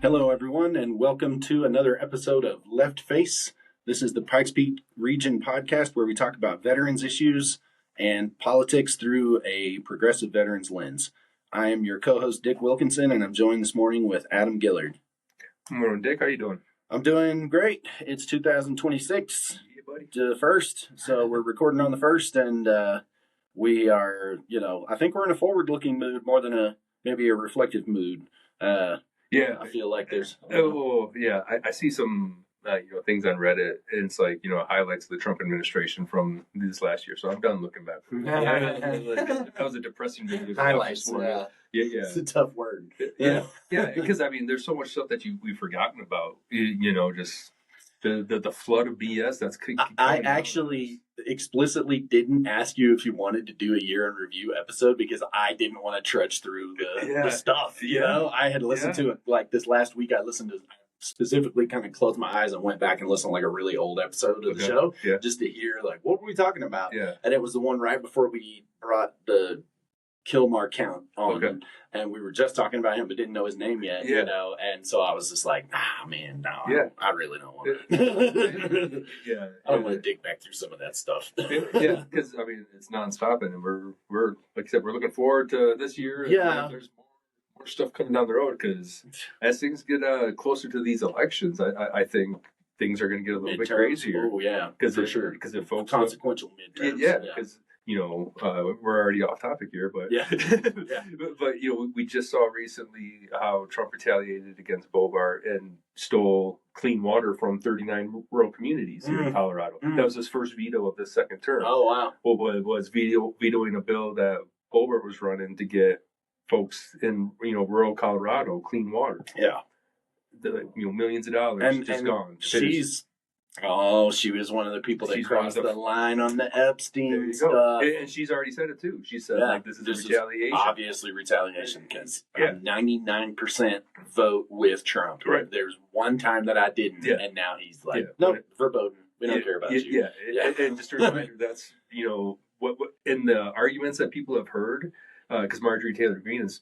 Hello, everyone, and welcome to another episode of Left Face. This is the Pikes Peak Region podcast where we talk about veterans issues and politics through a progressive veterans lens. I am your co-host, Dick Wilkinson, and I'm joined this morning with Adam Gillard. Good morning, Dick. How you doing? I'm doing great. It's 2026, Yeah, buddy. the first, so we're recording on the first, and we are, I think we're in a forward-looking mood more than maybe a reflective mood. Yeah, I feel like there's... I see some things on Reddit, and it's like highlights of the Trump administration from this last year. So I'm done looking back. That was a depressing video. Highlights. Yeah. It's a tough word. Yeah, because there's so much stuff that we've forgotten about. Just the flood of BS that's. I actually explicitly didn't ask you if you wanted to do a year in review episode because I didn't want to trudge through the stuff. I had listened to it like this last week. I listened to specifically kind of closed my eyes and went back and listened to like a really old episode of the show just to hear like what were we talking about. And it was the one right before we brought the Kilmar count on, and we were just talking about him but didn't know his name yet, and so I was just like, I really don't want to. I don't want to dig back through some of that stuff. Because it's nonstop, and we're like I said, we're looking forward to this year. And there's more stuff coming down the road because as things get closer to these elections, I think things are going to get a little bit crazier. Oh yeah, for sure. Because if folks consequential midterms, because. We're already off topic here, but but we just saw recently how Trump retaliated against Bobart and stole clean water from 39 rural communities here in Colorado. That was his first veto of this second term. Oh wow! Well, was vetoing a bill that Bobart was running to get folks in rural Colorado clean water. Yeah, millions of dollars just gone. She was one of the people that crossed the line on the Epstein stuff. And she's already said it too. She said, this is retaliation. Obviously retaliation because 99% vote with Trump. Right. There's one time that I didn't, and now he's like, nope, verboten. We don't care about you. And just a reminder, that's, what in the arguments that people have heard, because Marjorie Taylor Greene has,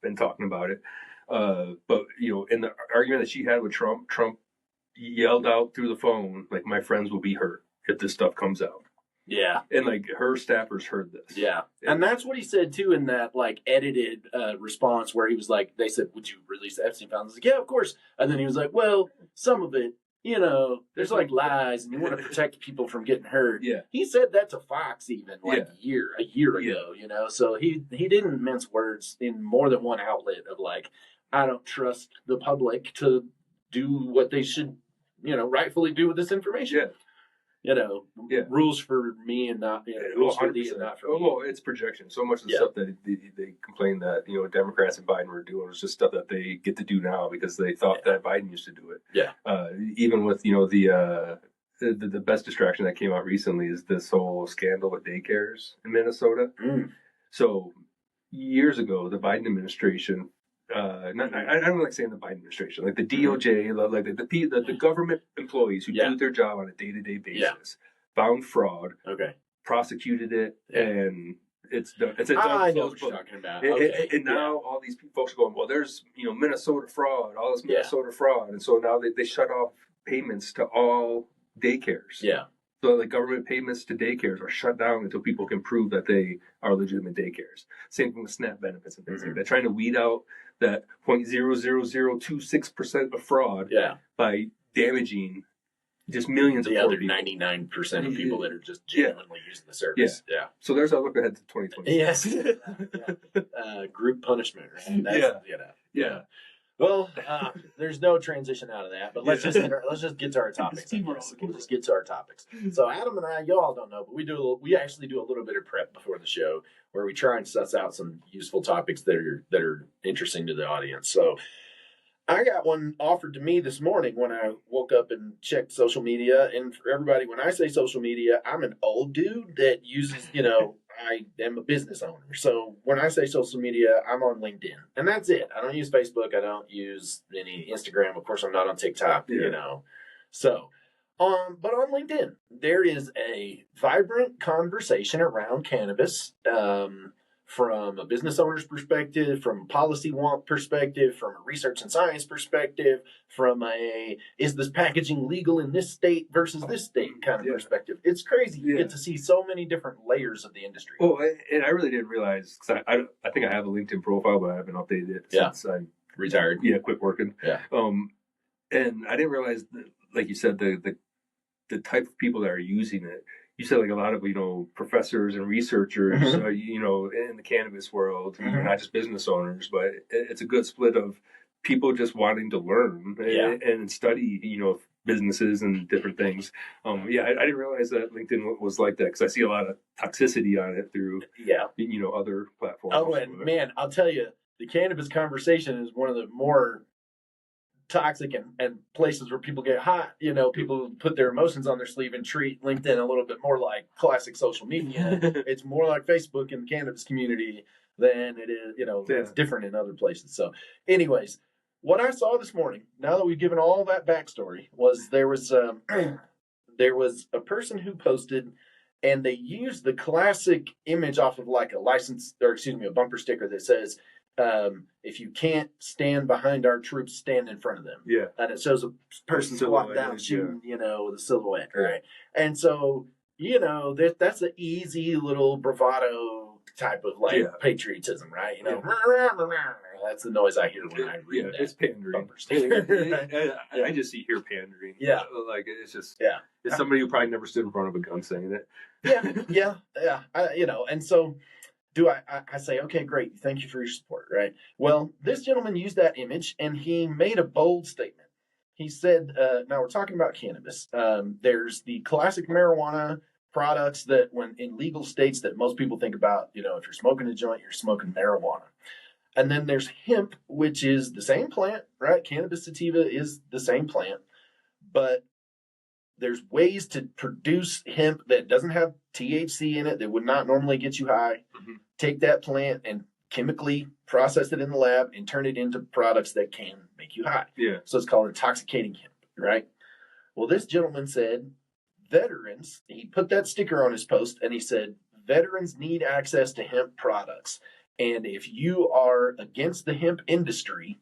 been talking about it. But, in the argument that she had with Trump yelled out through the phone, like, my friends will be hurt if this stuff comes out. Yeah. And, like, her staffers heard this. Yeah. And that's what he said, too, in that, like, edited response where he was like, they said, would you release the Epstein files? I was like, yeah, of course. And then he was like, well, some of it, there's, like, lies, and you want to protect people from getting hurt. Yeah. He said that to Fox even, like, a year ago, So he didn't mince words in more than one outlet of, like, I don't trust the public to do what they should rightfully do with this information. Rules for me and not, rules for thee and not for me. Well, it's projection. So much of the stuff that they complain that, Democrats and Biden were doing was just stuff that they get to do now because they thought that Biden used to do it. Yeah. Even with, the best distraction that came out recently is this whole scandal with daycares in Minnesota. So years ago, the Biden administration, I don't like saying the Biden administration, like the DOJ, like the government employees who do their job on a day-to-day basis, found fraud, prosecuted it, and it's done. It's a done. I know what you're talking about. And now all these folks are going, well, there's Minnesota fraud, all this Minnesota fraud, and so now they shut off payments to all daycares. Yeah. So the government payments to daycares are shut down until people can prove that they are legitimate daycares. Same thing with SNAP benefits and things like that. Trying to weed out that 0.00026% of fraud by damaging just millions of the other people. 99% of people that are just genuinely using the service. Yeah. So there's our look ahead to 2020. Yes. Group punishment. Right? That's, Well, there's no transition out of that, but let's just get to our topics. We'll just get to our topics. So Adam and I, y'all don't know, but we actually do a little bit of prep before the show where we try and suss out some useful topics that are interesting to the audience. So I got one offered to me this morning when I woke up and checked social media. And for everybody, when I say social media, I'm an old dude that uses, I am a business owner. So when I say social media, I'm on LinkedIn. And that's it. I don't use Facebook. I don't use any Instagram. Of course, I'm not on TikTok, So, but on LinkedIn, there is a vibrant conversation around cannabis from a business owner's perspective, from a policy perspective, from a research and science perspective, from is this packaging legal in this state versus this state kind of perspective. It's crazy. You get to see so many different layers of the industry. Oh, and I really didn't realize, because I think I have a LinkedIn profile, but I haven't updated it since I retired. Yeah, quit working. Yeah. And I didn't realize that, like you said, the type of people that are using it. You said like a lot of, professors and researchers, in the cannabis world, not just business owners, but it's a good split of people just wanting to learn and study, businesses and different things. I didn't realize that LinkedIn was like that, because I see a lot of toxicity on it through, other platforms. Oh, and man, I'll tell you, the cannabis conversation is one of the more toxic and places where people get hot. People put their emotions on their sleeve and treat LinkedIn a little bit more like classic social media. It's more like Facebook in the cannabis community than it is, it's different in other places. So anyways, what I saw this morning, now that we've given all that backstory, was there was a person who posted, and they used the classic image off of like a bumper sticker that says, if you can't stand behind our troops, stand in front of them. Yeah. And it shows a person squatting down shooting, with a silhouette, right? And so, that's an easy little bravado type of patriotism, right? That's the noise I hear when I read that. It's pandering. I just see here pandering. Yeah. Like, it's just, it's somebody who probably never stood in front of a gun saying it. Yeah. And so, I say, okay, great. Thank you for your support, right? Well, this gentleman used that image, and he made a bold statement. He said, now we're talking about cannabis. There's the classic marijuana products that, when in legal states, that most people think about, if you're smoking a joint, you're smoking marijuana. And then there's hemp, which is the same plant, right? Cannabis sativa is the same plant, but there's ways to produce hemp that doesn't have THC in it, that would not normally get you high. Mm-hmm. Take that plant and chemically process it in the lab and turn it into products that can make you high. Yeah. So it's called intoxicating hemp, right? Well, this gentleman said, veterans, he put that sticker on his post, and he said, veterans need access to hemp products. And if you are against the hemp industry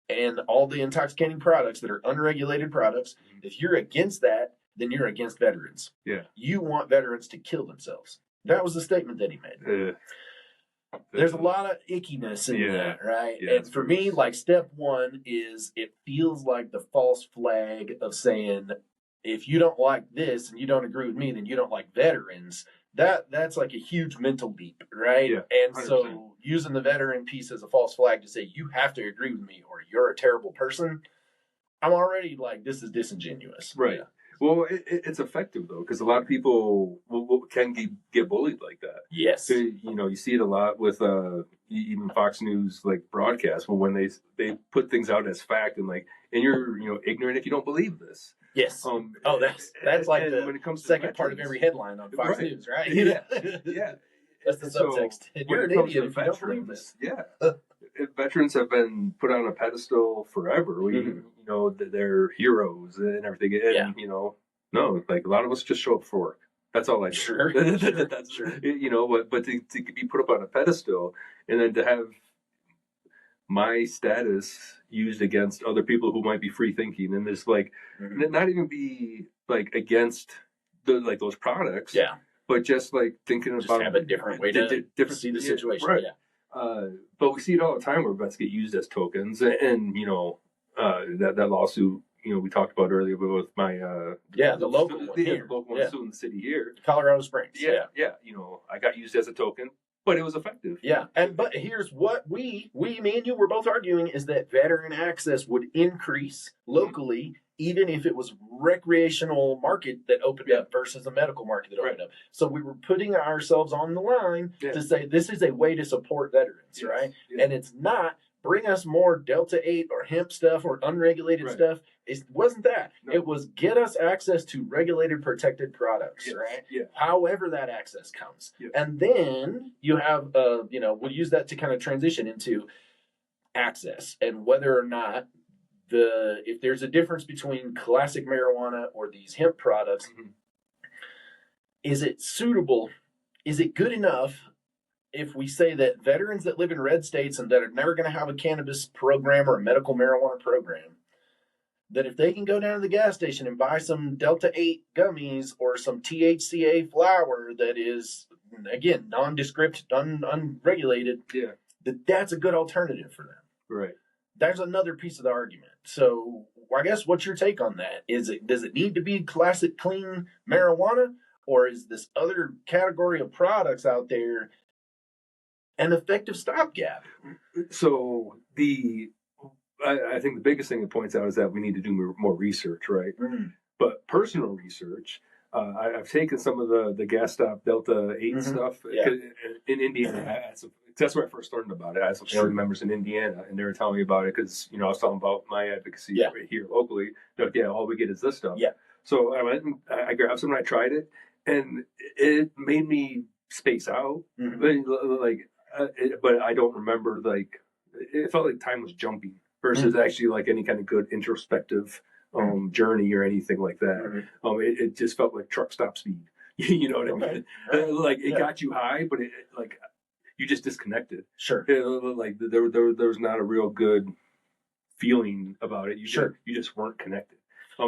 and all the intoxicating products that are unregulated products, if you're against that, then you're against veterans. Yeah. You want veterans to kill themselves. That was the statement that he made. There's a lot of ickiness in that, right? Yeah, and for me, like, step one is, it feels like the false flag of saying, if you don't like this and you don't agree with me, then you don't like veterans. That's like a huge mental leap, right? Yeah, and 100%. So using the veteran piece as a false flag to say you have to agree with me or you're a terrible person, I'm already like, this is disingenuous. Right. Yeah. Well, it's effective, though, because a lot of people can get bullied like that. Yes. So, you see it a lot with even Fox News, like, broadcasts, when they put things out as fact, and you're ignorant if you don't believe this. Yes. That's like when it comes to second part of every headline on Fox News, right? Yeah. That's the subtext. You're an idiot if you don't believe this. Yeah. Veterans have been put on a pedestal forever. They're heroes and everything. And, no, like, a lot of us just show up for work. That's all I do. Sure. That's true. But to be put up on a pedestal, and then to have my status used against other people who might be free thinking, and just not even be against those products. Yeah. But just thinking just about have a different way to see the situation. Right. Yeah. But we see it all the time where vets get used as tokens, and that lawsuit we talked about earlier with my the local one the here. local one suing the city here, Colorado Springs. Yeah. I got used as a token, but it was effective. Yeah, but here's what me and you were both arguing, is that veteran access would increase locally, even if it was recreational market that opened up versus a medical market that opened up. So we were putting ourselves on the line to say this is a way to support veterans, right? Yeah. And it's not bring us more Delta 8 or hemp stuff or unregulated stuff. It wasn't that. No. It was get us access to regulated, protected products, right? Yeah. However that access comes. Yeah. And then you have, we'll use that to kind of transition into access and whether or not if there's a difference between classic marijuana or these hemp products, is it suitable? Is it good enough if we say that veterans that live in red states and that are never going to have a cannabis program or a medical marijuana program, that if they can go down to the gas station and buy some Delta 8 gummies or some THCA flower that is, again, nondescript, unregulated, that's a good alternative for them. Right. There's another piece of the argument. So I guess what's your take on that? Does it need to be classic clean marijuana, or is this other category of products out there an effective stopgap? So I think the biggest thing it points out is that we need to do more research, right? Mm-hmm. But personal research, I've taken some of the gas stop Delta 8 stuff in Indiana. That's where I first learned about it. I had some family members in Indiana, and they were telling me about it because, I was talking about my advocacy right here locally. They're like, all we get is this stuff. Yeah. So I went and I grabbed some and I tried it, and it made me space out. Mm-hmm. But I don't remember, it felt like time was jumping versus actually like any kind of good introspective journey or anything like that. Mm-hmm. It just felt like truck stop speed. You know what I mean? It got you high, but you just disconnected. Sure. There was not a real good feeling about it. You just weren't connected.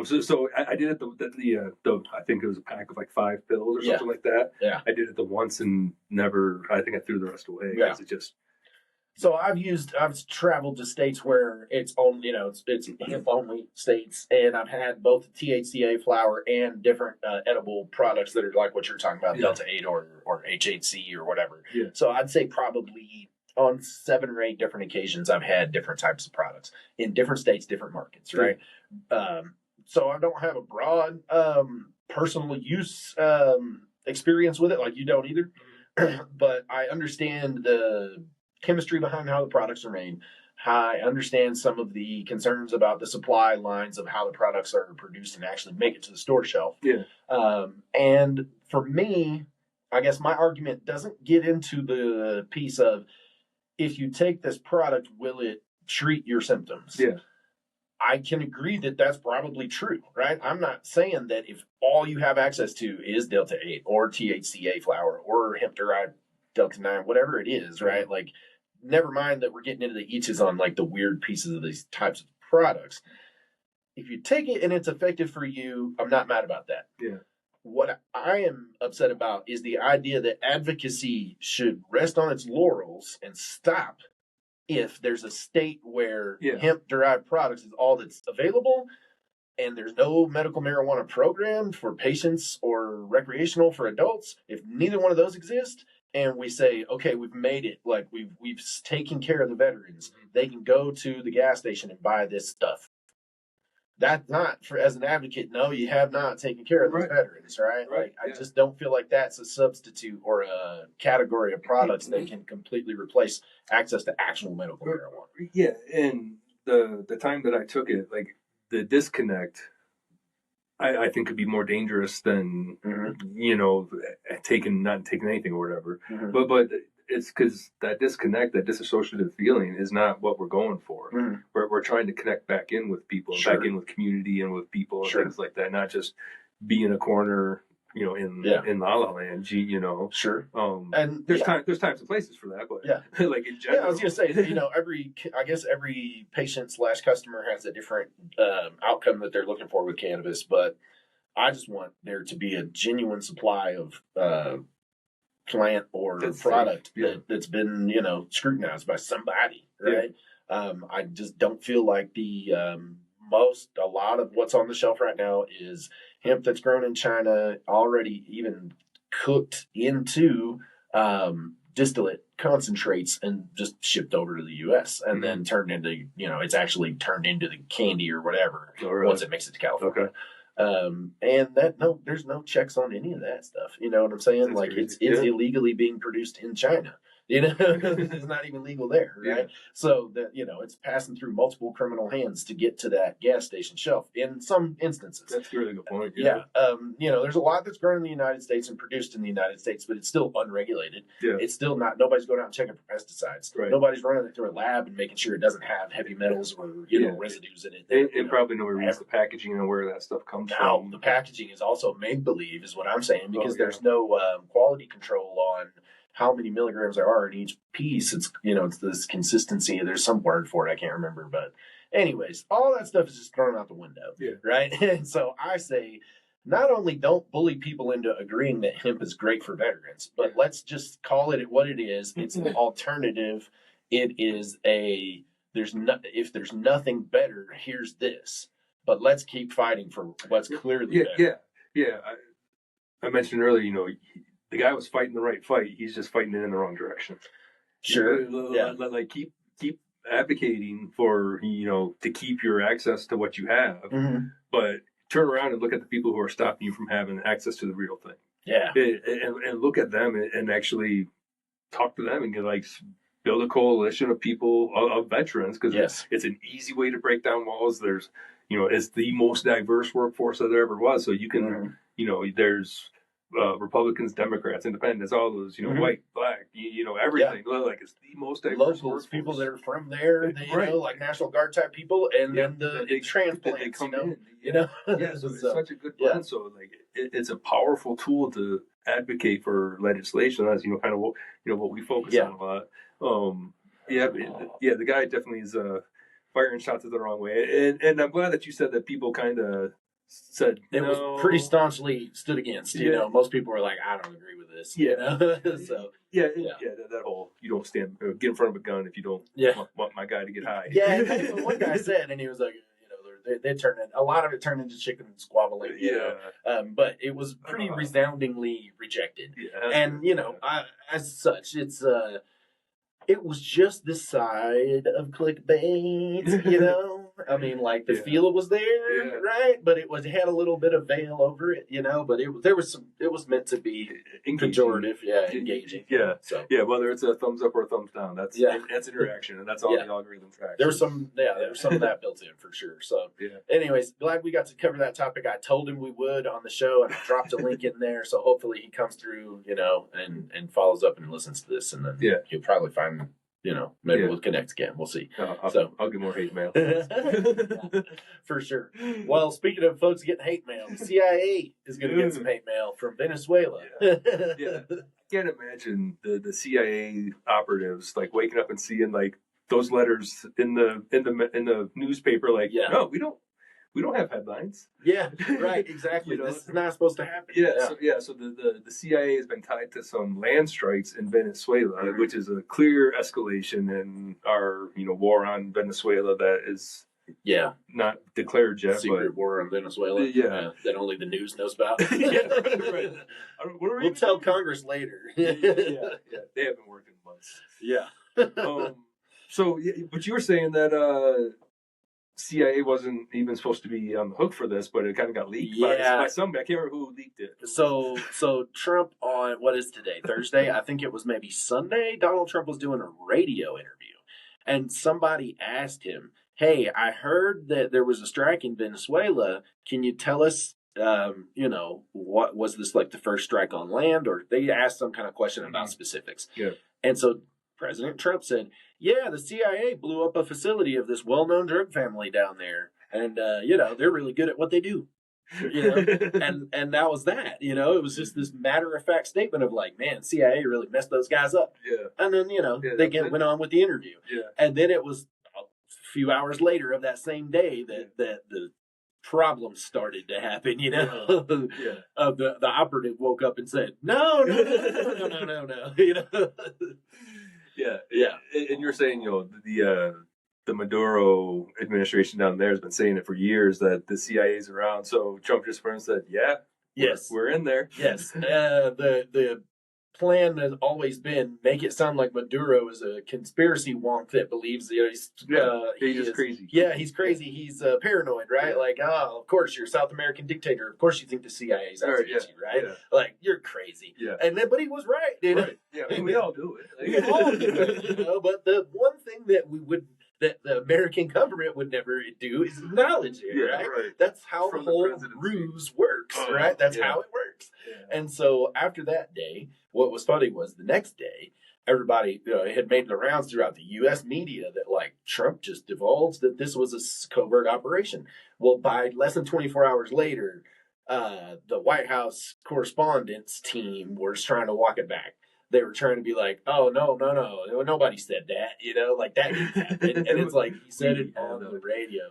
So I did it the I think it was a pack of like 5 pills or something like that. Yeah. I did it the once and never. I think I threw the rest away. Yeah. It just. So I've traveled to states where it's only, it's hemp only states, and I've had both THCA flower and different edible products that are like what you're talking about, Delta 8 or HHC or whatever. Yeah. So I'd say probably on 7 or 8 different occasions I've had different types of products in different states, different markets, right? So I don't have a broad personal use experience with it, like you don't either, but I understand the chemistry behind how the products are made. I understand some of the concerns about the supply lines of how the products are produced and actually make it to the store shelf. Yeah. And for me, I guess my argument doesn't get into the piece of if you take this product, will it treat your symptoms? Yeah. I can agree that that's probably true, right? I'm not saying that if all you have access to is Delta 8 or THCA flower or hemp-derived Delta 9, whatever it is, right? Like, never mind that we're getting into the eaches on like the weird pieces of these types of products. If you take it and it's effective for you, I'm not mad about that. Yeah. What I am upset about is the idea that advocacy should rest on its laurels and stop if there's a state where hemp-derived products is all that's available and there's no medical marijuana program for patients or recreational for adults. If neither one of those exist, and we say, okay, we've made it, like we've taken care of the veterans, they can go to the gas station and buy this stuff. That's not, as an advocate, no, you have not taken care of those veterans, right? Like, I just don't feel like that's a substitute or a category of products that can completely replace access to actual medical marijuana. Yeah, and the time that I took it, like the disconnect, I think could be more dangerous than not taking anything or whatever. Mm-hmm. But it's because that disconnect, that disassociative feeling, is not what we're going for. Mm-hmm. We're trying to connect back in with people, back in with community and with people and things like that. Not just be in a corner, in La La Land. Sure. And there's times and places for that, but like in general. Yeah, I was gonna say, every patient / customer has a different outcome that they're looking for with cannabis, but I just want there to be a genuine supply of plant or product that's been scrutinized by somebody, right? Yeah. I just don't feel like a lot of what's on the shelf right now is hemp that's grown in China, already even cooked into distillate concentrates and just shipped over to the U.S. and then turned into, it's actually turned into the candy or whatever once it makes it to California. Okay. And there's no checks on any of that stuff. You know what I'm saying? That's like crazy. It's illegally being produced in China. It's not even legal there, right? Yeah. So that it's passing through multiple criminal hands to get to that gas station shelf in some instances. That's a really good point. Yeah. There's a lot that's grown in the United States and produced in the United States, but it's still unregulated. Yeah. It's still nobody's going out and checking for pesticides. Right. Nobody's running it through a lab and making sure it doesn't have heavy metals or residues in it. And probably nobody reads the packaging and where that stuff comes from. The packaging is also make believe, is what I'm saying, because there's no quality control on how many milligrams there are in each piece. It's, it's this consistency. There's some word for it. I can't remember. But anyways, all that stuff is just thrown out the window. Yeah. Right. And so I say, not only don't bully people into agreeing that hemp is great for veterans, but let's just call it what it is. It's an alternative. It is if there's nothing better, here's this. But let's keep fighting for what's clearly better. Yeah. I mentioned earlier, the guy was fighting the right fight. He's just fighting it in the wrong direction. Sure. Like keep advocating for, to keep your access to what you have, but turn around and look at the people who are stopping you from having access to the real thing. Yeah. And look at them and actually talk to them and build a coalition of people, of veterans, because it's an easy way to break down walls. There's, it's the most diverse workforce that there ever was. So you can, there's Republicans, Democrats, Independents, all those, white, black, everything. Yeah. Like it's the most diverse locals, workforce. People that are from there, like National Guard type people, and then the transplants, they come in, Yeah, so it's such a good blend. So like it's a powerful tool to advocate for legislation. That's kind of what we focus on a lot. The guy definitely is firing shots at the wrong way, and I'm glad that you said that people kind of said it was pretty staunchly stood against. Most people were like, I don't agree with this. So that whole you don't get in front of a gun if you don't want my guy to get high. Yeah, that's what one guy said, and he was like, they turned a lot of it turned into chicken squabbling. But it was pretty resoundingly rejected. And as such, it was just this side of clickbait, I mean, like the feel was there, right? But it had a little bit of veil over it, but it was meant to be pejorative, engaging. Whether it's a thumbs up or a thumbs down, that's interaction, and that's all the algorithm tracks. There was some of that built in for sure. So anyways, glad we got to cover that topic. I told him we would on the show, and I dropped a link in there, so hopefully he comes through, and follows up and listens to this, and then he'll probably find, maybe we'll connect again. We'll see. I'll get more hate mail. For sure. Well, speaking of folks getting hate mail, the CIA is going to get some hate mail from Venezuela. I can't imagine the CIA operatives like waking up and seeing like those letters in the newspaper. Like, no, we don't have headlines. Yeah, right, exactly. This is not supposed to happen. So the CIA has been tied to some land strikes in Venezuela, which is a clear escalation in our war on Venezuela that is not declared yet. Secret war on Venezuela. That only the news knows about. Right. We'll tell Congress later. They haven't been working months. But you were saying that CIA wasn't even supposed to be on the hook for this, but it kind of got leaked by somebody. I can't remember who leaked it. So Trump on, what is today? Thursday? I think it was maybe Sunday. Donald Trump was doing a radio interview, and somebody asked him, hey, I heard that there was a strike in Venezuela. Can you tell us, what was this, like the first strike on land? Or they asked some kind of question about specifics. And so President Trump said, the CIA blew up a facility of this well-known drug family down there. And, they're really good at what they do. And that was that. It was just this matter-of-fact statement of like, man, CIA really messed those guys up. And then, they went on with the interview. And then it was a few hours later of that same day that the problems started to happen, the operative woke up and said, no. And you're saying, the Maduro administration down there has been saying it for years that the CIA is around. So Trump just said, we're in there. Yes. The plan has always been make it sound like Maduro is a conspiracy wonk that believes he's crazy. Yeah, he's crazy. He's paranoid, right? Like, of course you're a South American dictator. Of course you think the CIA's out to get you, right? Like, you're crazy. And then, but he was right, Right. Yeah, we all do it. We all do it, But the one thing that that the American government would never do is acknowledge it, right? That's how the whole ruse works, right? That's how it works. And so after that day, what was funny was the next day, everybody had made the rounds throughout the U.S. media that like Trump just divulged that this was a covert operation. Well, by less than 24 hours later, the White House correspondence team was trying to walk it back. they were trying to be like, oh, no, nobody said that, like that didn't happen. And it's like, he said it on the radio.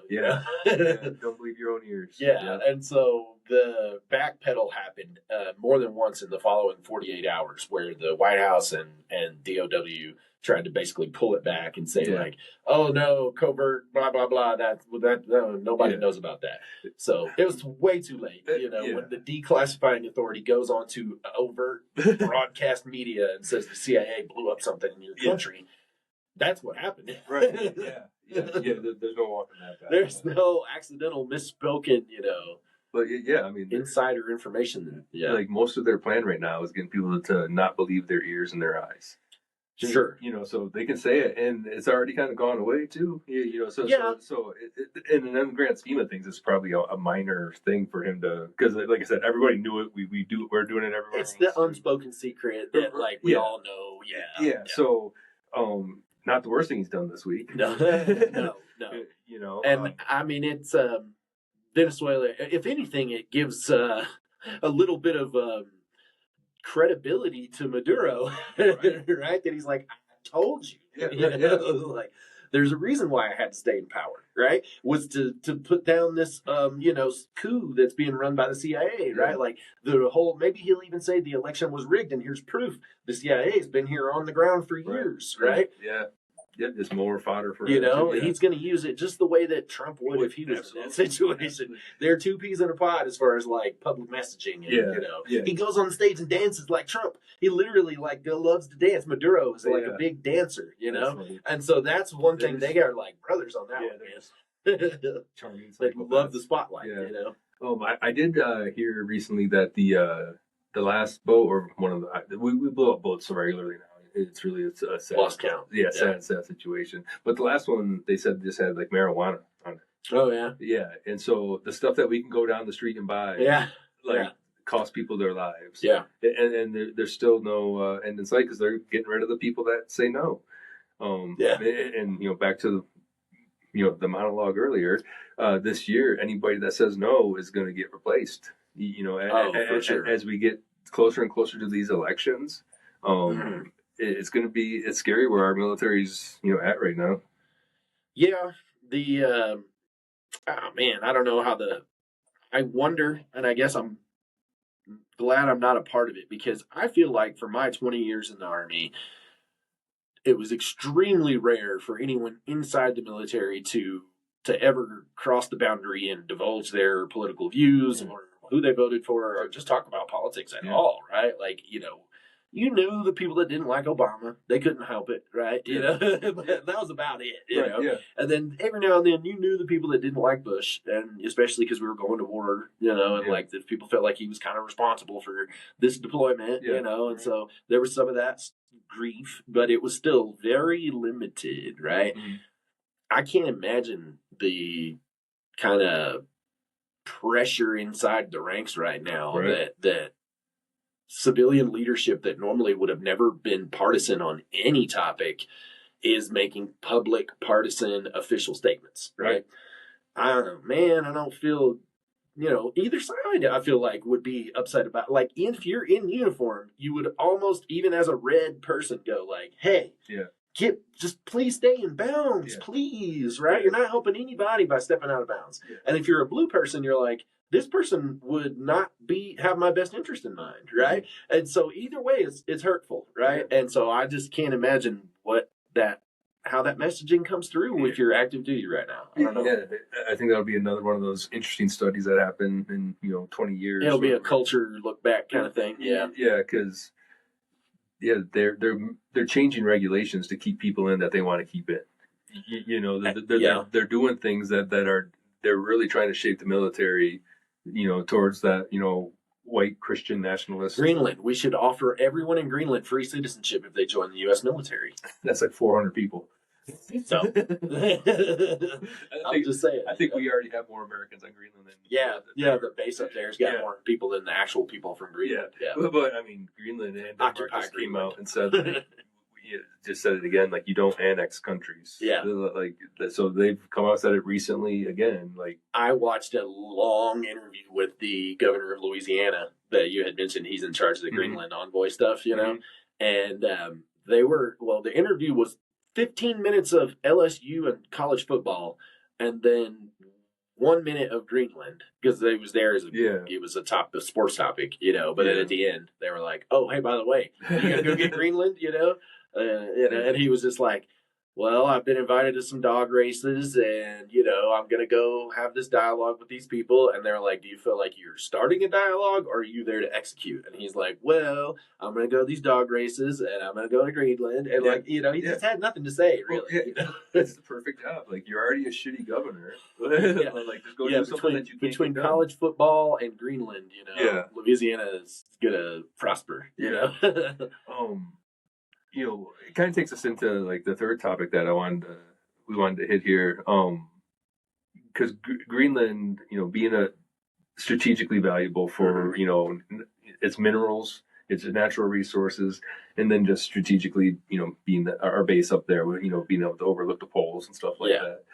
Don't believe your own ears. And so the backpedal happened more than once in the following 48 hours where the White House and DOW tried to basically pull it back and say like, oh no, covert, blah, blah, blah. Nobody knows about that. So it was way too late, when the declassifying authority goes on to overt broadcast media and says the CIA blew up something in your country. That's what happened. Right. There's no walking that back. There's no accidental misspoken, But I mean, insider information. Like most of their plan right now is getting people to not believe their ears and their eyes. Sure. So they can say it, and it's already kind of gone away too. So in the grand scheme of things, it's probably a minor thing for him to, because like I said, everybody knew it. We're doing it everywhere. It's the unspoken secret that we all know. So, not the worst thing he's done this week. No. And I mean, it's Venezuela. If anything, it gives a little bit of credibility to Maduro, right? That he's like, I told you. Like, there's a reason why I had to stay in power, right? Was to put down this, coup that's being run by the CIA, right? Like the whole, maybe he'll even say the election was rigged, and here's proof. The CIA has been here on the ground for years, right? It's more fodder for he's going to use it just the way that Trump would if he was in that situation. They're two peas in a pod as far as like public messaging. And, he goes on stage and dances like Trump. He literally loves to dance. Maduro is like a big dancer, and so that's one thing they are like brothers on that one. Charming. They love the spotlight. I did hear recently that the last boat, or one of the we blow up boats so regularly now. It's really a sad, lost count. Sad situation. But the last one, they said just had like marijuana on it. Oh yeah. Yeah, and so the stuff that we can go down the street and buy, cost people their lives. Yeah, and there's still no, and it's like because they're getting rid of the people that say no. And back to the monologue earlier. This year, anybody that says no is going to get replaced. For sure. As we get closer and closer to these elections. It's scary where our military's, at right now. Yeah. I don't know I wonder, and I guess I'm glad I'm not a part of it, because I feel like for my 20 years in the Army, it was extremely rare for anyone inside the military to ever cross the boundary and divulge their political views or who they voted for or just talk about politics at all, right? Like, you knew the people that didn't like Obama. They couldn't help it, right? But that was about it, And then every now and then you knew the people that didn't like Bush, and especially because we were going to war, and like the people felt like he was kind of responsible for this deployment, and so there was some of that grief, but it was still very limited, right? Mm-hmm. I can't imagine the kind of pressure inside the ranks right now that civilian leadership that normally would have never been partisan on any topic is making public partisan official statements, right? I don't know, man. I don't feel, either side I feel like would be upset about. Like, if you're in uniform, you would almost, even as a red person, go like, hey, just please stay in bounds, please, right? You're not helping anybody by stepping out of bounds. And if you're a blue person, you're like, this person would not have my best interest in mind, right? And so either way, it's hurtful, right? And so I just can't imagine how that messaging comes through with your active duty right now. I don't know. Yeah, I think that'll be another one of those interesting studies that happen in 20 years. It'll be a culture look back kind of thing. Yeah, because they're changing regulations to keep people in that they want to keep in. They're doing things they're really trying to shape the military, towards that, white Christian nationalist. Greenland. We should offer everyone in Greenland free citizenship if they join the U.S. military. That's like 400 people. So, I'm just saying. I think we already have more Americans on Greenland than the base up there's got more people than the actual people from Greenland. But I mean, Greenland and Denmark just came out and said, just said it again, like, you don't annex countries. Like, so they've come out and said it recently again. Like, I watched a long interview with the governor of Louisiana that you had mentioned. He's in charge of the Greenland envoy stuff, and the interview was 15 minutes of LSU and college football, and then 1 minute of Greenland, because they was there as it was a sports topic, But then at the end, they were like, "Oh, hey, by the way, you gonna go get Greenland?" And he was just like, "Well, I've been invited to some dog races, and I'm gonna go have this dialogue with these people." And they're like, "Do you feel like you're starting a dialogue, or are you there to execute?" And he's like, "Well, I'm gonna go to these dog races, and I'm gonna go to Greenland." And he just had nothing to say, really. Well, it's the perfect job. Like, you're already a shitty governor. Like, just go do something that you can't between get college football and Greenland, Louisiana is gonna prosper. It kind of takes us into like the third topic that we wanted to hit here, because Greenland, being a strategically valuable for its minerals, its natural resources, and then just strategically, being our base up there, being able to overlook the poles and stuff like that.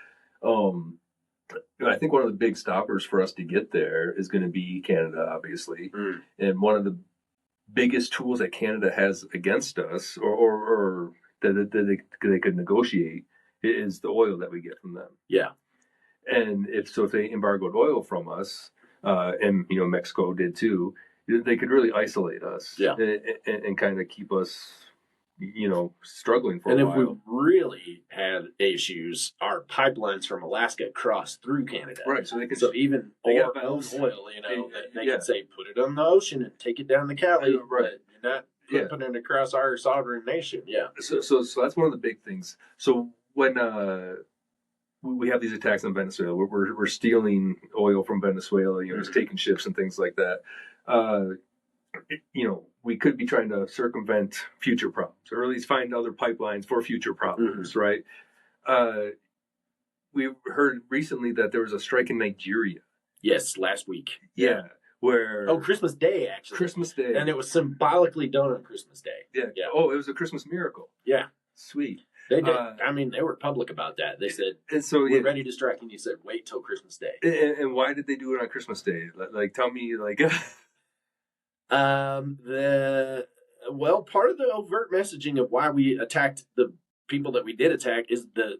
I think one of the big stoppers for us to get there is going to be Canada, obviously, and one of the biggest tools that Canada has against us, or that they could negotiate, is the oil that we get from them. Yeah. And if they embargoed oil from us, and Mexico did too, they could really isolate us. Yeah. And kind of keep us, struggling for a while. And if we really had issues, our pipelines from Alaska cross through Canada. Right. So they could. So even oil, they could say, put it on the ocean and take it down the Cali. Right. But you're not putting it across our sovereign nation. Yeah. So that's one of the big things. So when we have these attacks on Venezuela, we're stealing oil from Venezuela, just taking ships and things like that. We could be trying to circumvent future problems, or at least find other pipelines for future problems, right? We heard recently that there was a strike in Nigeria. Yes, last week. Yeah. Where Christmas Day, actually. Christmas Day. And it was symbolically done on Christmas Day. Yeah. Oh, it was a Christmas miracle. Yeah. Sweet. They did. They were public about that. They said, we're ready to strike, and you said, wait till Christmas Day. And why did they do it on Christmas Day? Like, tell me, like... part of the overt messaging of why we attacked the people that we did attack is the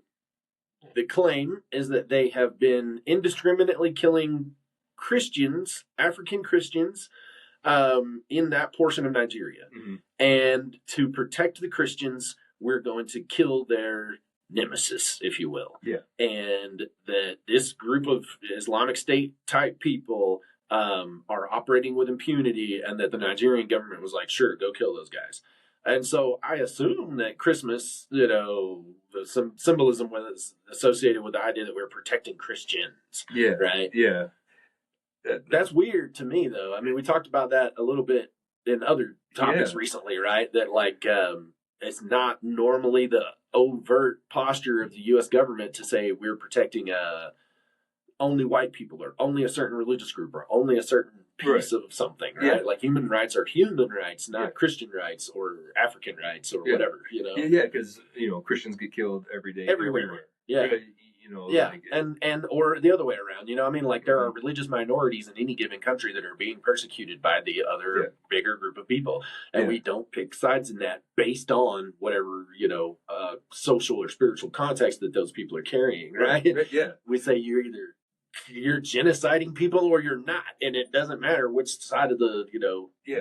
claim is that they have been indiscriminately killing Christians, African Christians, in that portion of Nigeria. Mm-hmm. And to protect the Christians, we're going to kill their nemesis, if you will. Yeah. And that this group of Islamic State type people are operating with impunity, and that the Nigerian government was like, sure, go kill those guys. And so I assume that Christmas, some symbolism was associated with the idea that we're protecting Christians. Yeah. Right? Yeah. That's weird to me, though. I mean, we talked about that a little bit in other topics recently, right? That, it's not normally the overt posture of the U.S. government to say we're protecting only white people, or only a certain religious group, or only a certain piece of something, right? Yeah. Like, human rights are human rights, not Christian rights or African rights or whatever, Yeah, because, Christians get killed every day. Everywhere. Yeah. Like, and or the other way around, there are religious minorities in any given country that are being persecuted by the other bigger group of people, and we don't pick sides in that based on whatever social or spiritual context that those people are carrying, right? Yeah, we say you're genociding people or you're not, and it doesn't matter which side of the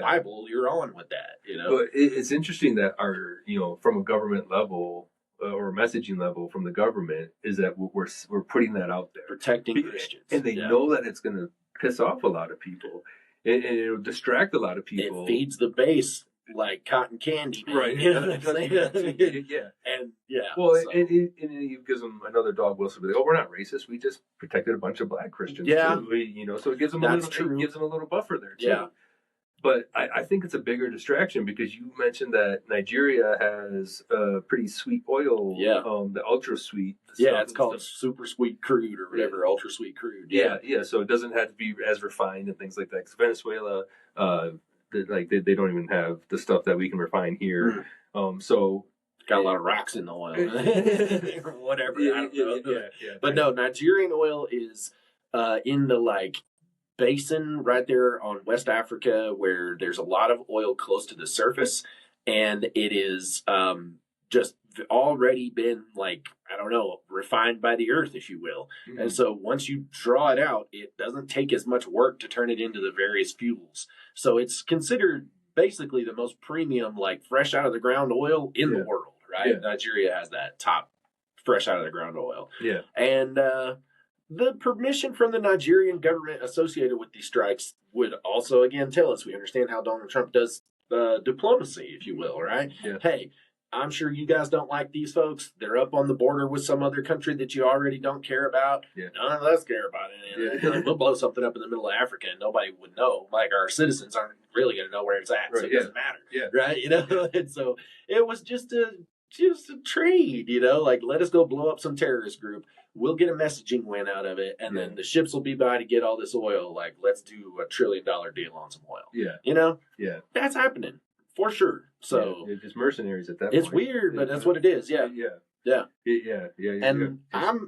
Bible you're on with that. But it's interesting that our from a government level, or messaging level from the government, is that we're putting that out there, protecting Christians, and they know that it's going to piss off a lot of people, and it'll distract a lot of people. It feeds the base like cotton candy, man. Right? You know what I'm saying? And it gives them another dog whistle. Like, oh, we're not racist. We just protected a bunch of black Christians. Yeah, too. So it gives them it gives them a little buffer there too. Yeah. But I think it's a bigger distraction, because you mentioned that Nigeria has pretty sweet oil, the ultra sweet. It's called super sweet crude or whatever, ultra sweet crude. Yeah. So it doesn't have to be as refined and things like that. Because Venezuela, they don't even have the stuff that we can refine here. So got a lot of rocks in the oil or whatever. I don't know. But no, Nigerian oil is in the basin right there on West Africa, where there's a lot of oil close to the surface, and it is just already been, like, I don't know, refined by the earth, if you will. Mm-hmm. And so once you draw it out, it doesn't take as much work to turn it into the various fuels. So it's considered basically the most premium, like, fresh out of the ground oil in the world, right? Yeah. Nigeria has that top fresh out of the ground oil. Yeah. And the permission from the Nigerian government associated with these strikes would also, again, tell us we understand how Donald Trump does diplomacy, if you will, right? Yeah. Hey, I'm sure you guys don't like these folks. They're up on the border with some other country that you already don't care about. Yeah. None of us care about it. And we'll blow something up in the middle of Africa and nobody would know. Like, our citizens aren't really going to know where it's at, so it doesn't matter. Yeah. Right? You know? And so it was just a trade, you know? Like, let us go blow up some terrorist group. We'll get a messaging win out of it, and then the ships will be by to get all this oil. Like, let's do $1 trillion deal on some oil. Yeah. You know? Yeah. That's happening. For sure. So just mercenaries at that point. It's weird, but that's what it is. Yeah. Yeah. And I'm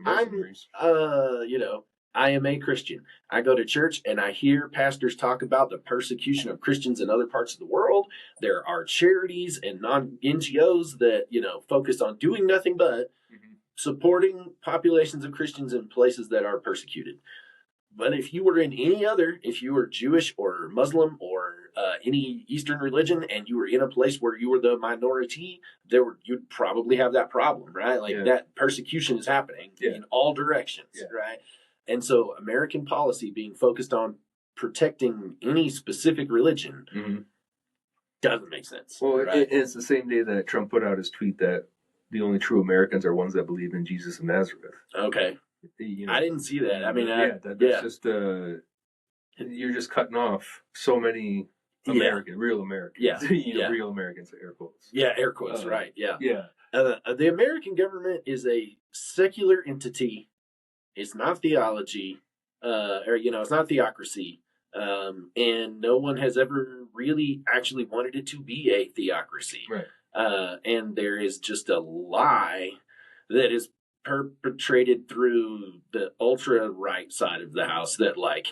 you know, I am a Christian. I go to church and I hear pastors talk about the persecution of Christians in other parts of the world. There are charities and non-NGOs that, you know, focus on doing nothing but supporting populations of Christians in places that are persecuted. But if you were in any other, if you were Jewish or Muslim or any Eastern religion, and you were in a place where you were the minority, you'd probably have that problem, right? Like, that persecution is happening in all directions, right? And so American policy being focused on protecting any specific religion doesn't make sense. Well, right? It's the same day that Trump put out his tweet that the only true Americans are ones that believe in Jesus of Nazareth. Okay. You know, I didn't see that. I mean, that's just you're just cutting off so many real Americans. Yeah, real Americans, air quotes. Yeah, air quotes. Right. Yeah. Yeah. The American government is a secular entity. It's not theology, or, you know, it's not theocracy, and no one has ever really actually wanted it to be a theocracy. Right. And there is just a lie that is perpetrated through the ultra right side of the house that, like,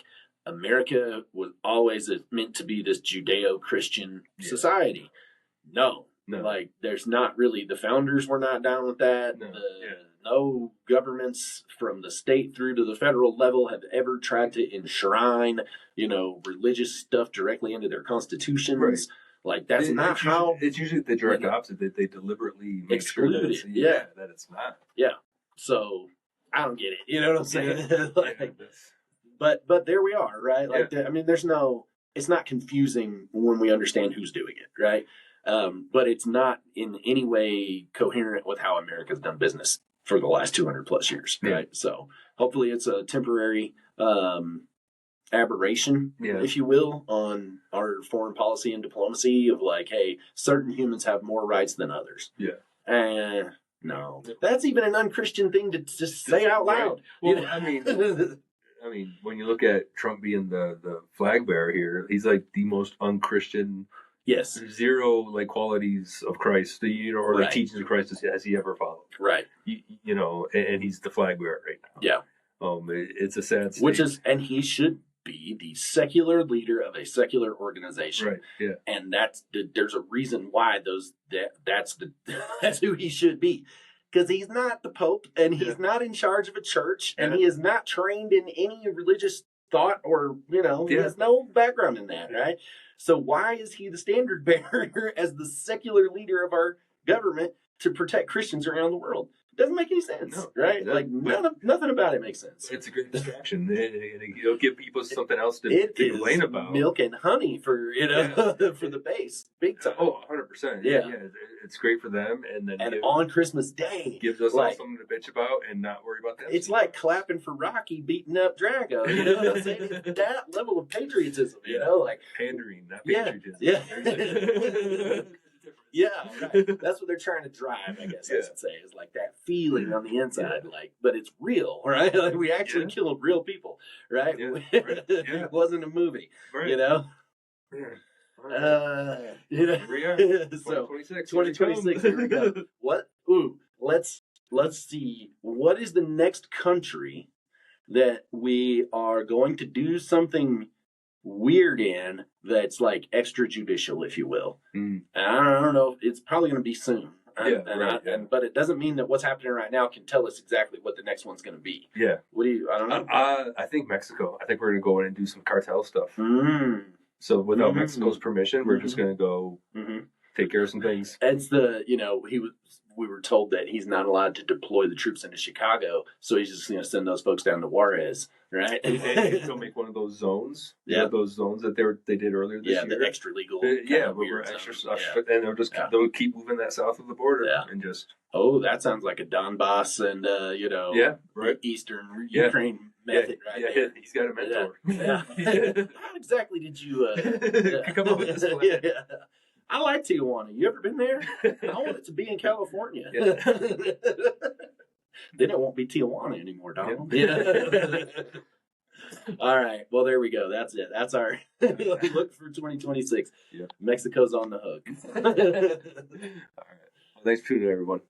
America was always meant to be this Judeo-Christian society. No, like, there's not really. The founders were not down with that. No governments from the state through to the federal level have ever tried to enshrine, you know, religious stuff directly into their constitutions. Right. Like, that's not how. It's usually the direct opposite, that they deliberately make sure that it's, that it's not. Yeah. So I don't get it. You know what I'm saying? Like, but there we are, right? Like, I mean, it's not confusing when we understand who's doing it, right? But it's not in any way coherent with how America's done business for the last 200 plus years, right? So hopefully it's a temporary aberration, if you will, on our foreign policy and diplomacy of, like, hey, certain humans have more rights than others. Yeah. No. That's even an unchristian thing to just say out loud. Well, you know? I mean, when you look at Trump being the flag bearer here, he's like the most unchristian. Yes. Zero, like, qualities of Christ, you know, or the teachings of Christ has he ever followed. Right. You know, and he's the flag bearer right now. Yeah. It's a sad state. And he should be the secular leader of a secular organization. Right. Yeah. And there's a reason why that's who he should be. Because he's not the Pope, and he's not in charge of a church, and he is not trained in any religious thought, or, you know, he has no background in that, right? So why is he the standard bearer as the secular leader of our government to protect Christians around the world? It doesn't make any sense, right? Like, nothing about it makes sense. It's a great distraction. It'll give people something else to complain about. Milk and honey for, you know, for the base, big time. Oh, 100%. Yeah. It's great for them, and then on Christmas Day gives us all something to bitch about and not worry about that. It's like clapping for Rocky beating up Drago. You know what I'm saying? It's that level of patriotism. You know, like pandering, not patriotism. Yeah, right. That's what they're trying to drive, I guess I should say, is like that feeling on the inside, like, but it's real, right? Like, we actually killed real people, right? It wasn't a movie, you know? You know? Here we are. 2026. Here we go. What? Ooh, let's see. What is the next country that we are going to do something weird in that's like extrajudicial, if you will. Mm. And I don't know. It's probably going to be soon. Yeah, But it doesn't mean that what's happening right now can tell us exactly what the next one's going to be. Yeah. What do you? I don't know. I think Mexico. I think we're going to go in and do some cartel stuff. Mm. So without Mexico's permission, we're just going to go Mm-hmm. take care of some things. It's we were told that he's not allowed to deploy the troops into Chicago, so he's just going to send those folks down to Juarez, right? And he'll make one of those zones. Yeah, those zones that they did earlier this year. Yeah, the extra legal. Where we're extra stuff, and they'll keep moving that south of the border, and just. Oh, that sounds like a Donbass and Eastern Ukraine method, right? Yeah, he's got a mentor. Yeah. How exactly did you come up with this plan? Yeah. I like Tijuana. You ever been there? I want it to be in California. Yeah. Then it won't be Tijuana anymore, Donald. Yeah. All right. Well, there we go. That's it. That's our look for 2026. Yeah. Mexico's on the hook. All right. Well, thanks for tuning in, everyone.